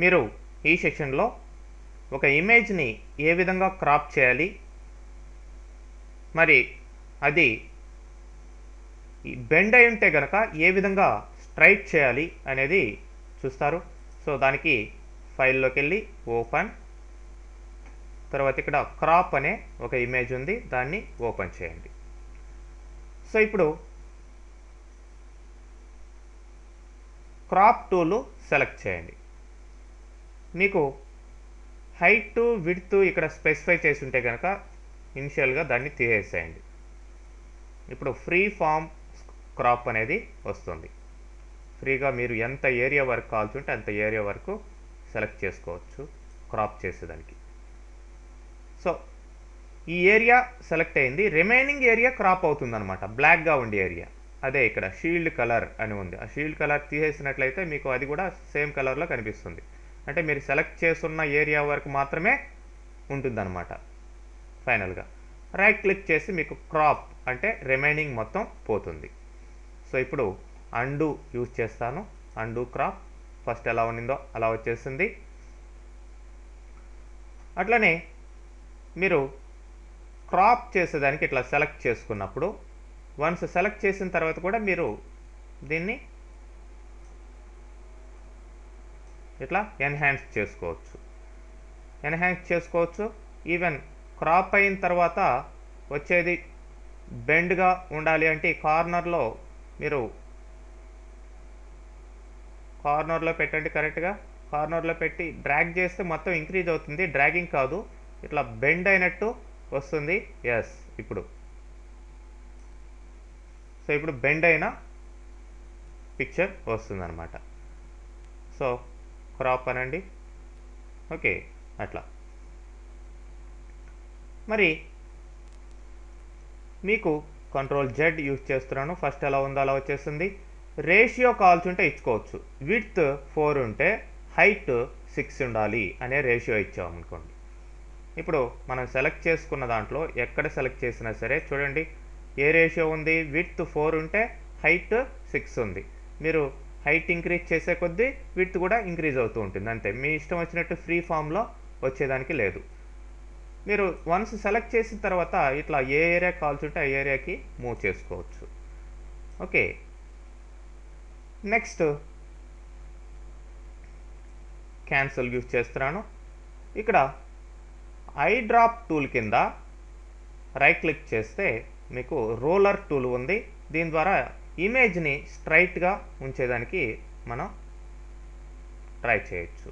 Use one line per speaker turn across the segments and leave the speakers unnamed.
మీరు ఈ సెక్షన్లో ఒక ఇమేజ్ని ఏ విధంగా క్రాప్ చేయాలి, మరి అది బెండ్ అయి ఉంటే కనుక ఏ విధంగా స్ట్రైట్ చేయాలి అనేది చూస్తారు. సో దానికి ఫైల్లోకి వెళ్ళి ఓపెన్, తర్వాత ఇక్కడ క్రాప్ అనే ఒక ఇమేజ్ ఉంది, దాన్ని ఓపెన్ చేయండి. సో ఇప్పుడు క్రాప్ టూల్ సెలెక్ట్ చేయండి. మీకు హైట్ విడ్త్ ఇక్కడ స్పెసిఫై చేసి ఉంటే కనుక ఇనిషియల్గా దాన్ని తీసేసేయండి. ఇప్పుడు ఫ్రీ ఫామ్ క్రాప్ అనేది వస్తుంది. ఫ్రీగా మీరు ఎంత ఏరియా వరకు కావాల్సింటే అంత ఏరియా వరకు సెలెక్ట్ చేసుకోవచ్చు క్రాప్ చేసేదానికి. సో ఈ ఏరియా సెలెక్ట్ అయింది, రిమైనింగ్ ఏరియా క్రాప్ అవుతుందన్నమాట, బ్లాక్గా ఉండే ఏరియా. అదే ఇక్కడ షీల్డ్ కలర్ అని ఉంది, ఆ షీల్డ్ కలర్ తీసేసినట్లయితే మీకు అది కూడా సేమ్ కలర్లో కనిపిస్తుంది. అంటే మీరు సెలెక్ట్ చేస్తున్న ఏరియా వరకు మాత్రమే ఉంటుందన్నమాట. ఫైనల్గా రైట్ క్లిక్ చేసి మీకు క్రాప్ అంటే రిమైనింగ్ మొత్తం పోతుంది. సో ఇప్పుడు అండు యూజ్ చేస్తాను. అండు క్రాప్ ఫస్ట్ ఎలా ఉన్నిందో అలా వచ్చేసింది. అట్లనే మీరు క్రాప్ చేసేదానికి ఇట్లా సెలెక్ట్ చేసుకున్నప్పుడు వన్స్ సెలెక్ట్ చేసిన తర్వాత కూడా మీరు దీన్ని ఇట్లా ఎన్హాన్స్ చేసుకోవచ్చు. ఈవెన్ క్రాప్ అయిన తర్వాత వచ్చేది బెండ్గా ఉండాలి అంటే కార్నర్లో మీరు కార్నర్లో పెట్టండి. కరెక్ట్గా కార్నర్లో పెట్టి డ్రాగ్ చేస్తే మొత్తం ఇంక్రీజ్ అవుతుంది, డ్రాగింగ్ కాదు, ఇట్లా బెండ్ అయినట్టు వస్తుంది. ఎస్, ఇప్పుడు సో ఇప్పుడు బెండ్ అయిన పిక్చర్ వస్తుంది అనమాట. సో క్రాప్ అనండి. ఓకే, అట్లా. మరి మీకు కంట్రోల్ జెడ్ యూజ్ చేస్తున్నాను. ఫస్ట్ ఎలా ఉందో అలా వచ్చేస్తుంది. రేషియో కావాల్సింటే ఇచ్చుకోవచ్చు. విడ్త్ 4 ఉంటే హైట్ 6 ఉండాలి అనే రేషియో ఇచ్చామనుకోండి. ఇప్పుడు మనం సెలెక్ట్ చేసుకున్న దాంట్లో ఎక్కడ సెలెక్ట్ చేసినా సరే చూడండి ఏ రేషియో ఉంది, విడ్త్ 4 ఉంటే హైట్ 6 ఉంది. మీరు హైట్ ఇంక్రీజ్ చేసే కొద్దీ విడ్త్ కూడా ఇంక్రీజ్ అవుతూ ఉంటుంది, అంతే. మీ ఇష్టం వచ్చినట్టు ఫ్రీ ఫామ్లో వచ్చేదానికి లేదు. మీరు వన్స్ సెలెక్ట్ చేసిన తర్వాత ఇట్లా ఏ ఏరియా కావాల్సి ఉంటే ఆ ఏరియాకి మూవ్ చేసుకోవచ్చు. ఓకే, నెక్స్ట్ క్యాన్సిల్ యూజ్ చేస్తున్నాను. ఇక్కడ ఐ డ్రాప్ టూల్ కింద రైట్ క్లిక్ చేస్తే మీకు రోలర్ టూల్ ఉంది. దీని ద్వారా ఇమేజ్ని స్ట్రైట్గా ఉంచేదానికి మనం ట్రై చేయొచ్చు.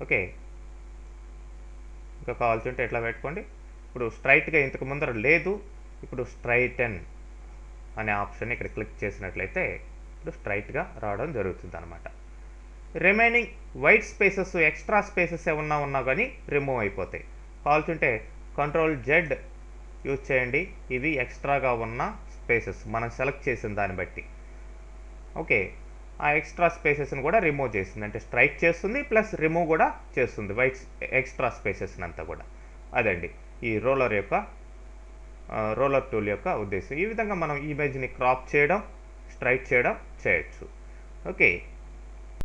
ఓకే, ఇంకా కావాల్సి ఉంటే ఎట్లా పెట్టుకోండి. ఇప్పుడు స్ట్రైట్గా ఇంతకు ముందర లేదు, ఇప్పుడు స్ట్రైటన్ అనే ఆప్షన్ ఇక్కడ క్లిక్ చేసినట్లయితే ఇప్పుడు స్ట్రైట్గా రావడం జరుగుతుంది అనమాట. Remaining white spaces, extra spaces ఏమన్నా ఉన్నా కానీ రిమూవ్ అయిపోతాయి. కావాల్సి ఉంటే కంట్రోల్ జెడ్ యూజ్ చేయండి. ఇవి ఎక్స్ట్రాగా ఉన్న స్పేసెస్ మనం సెలెక్ట్ చేసిన దాన్ని బట్టి. ఓకే, ఆ ఎక్స్ట్రా స్పేసెస్ని కూడా రిమూవ్ చేస్తుంది, అంటే స్ట్రైక్ చేస్తుంది ప్లస్ రిమూవ్ కూడా చేస్తుంది వైట్ ఎక్స్ట్రా స్పేసెస్ని అంతా కూడా. అదండి ఈ రోలర్ టూల్ యొక్క ఉద్దేశం. ఈ విధంగా మనం ఇమేజ్ని క్రాప్ చేయడం, స్ట్రైక్ చేయడం చేయొచ్చు. ఓకే.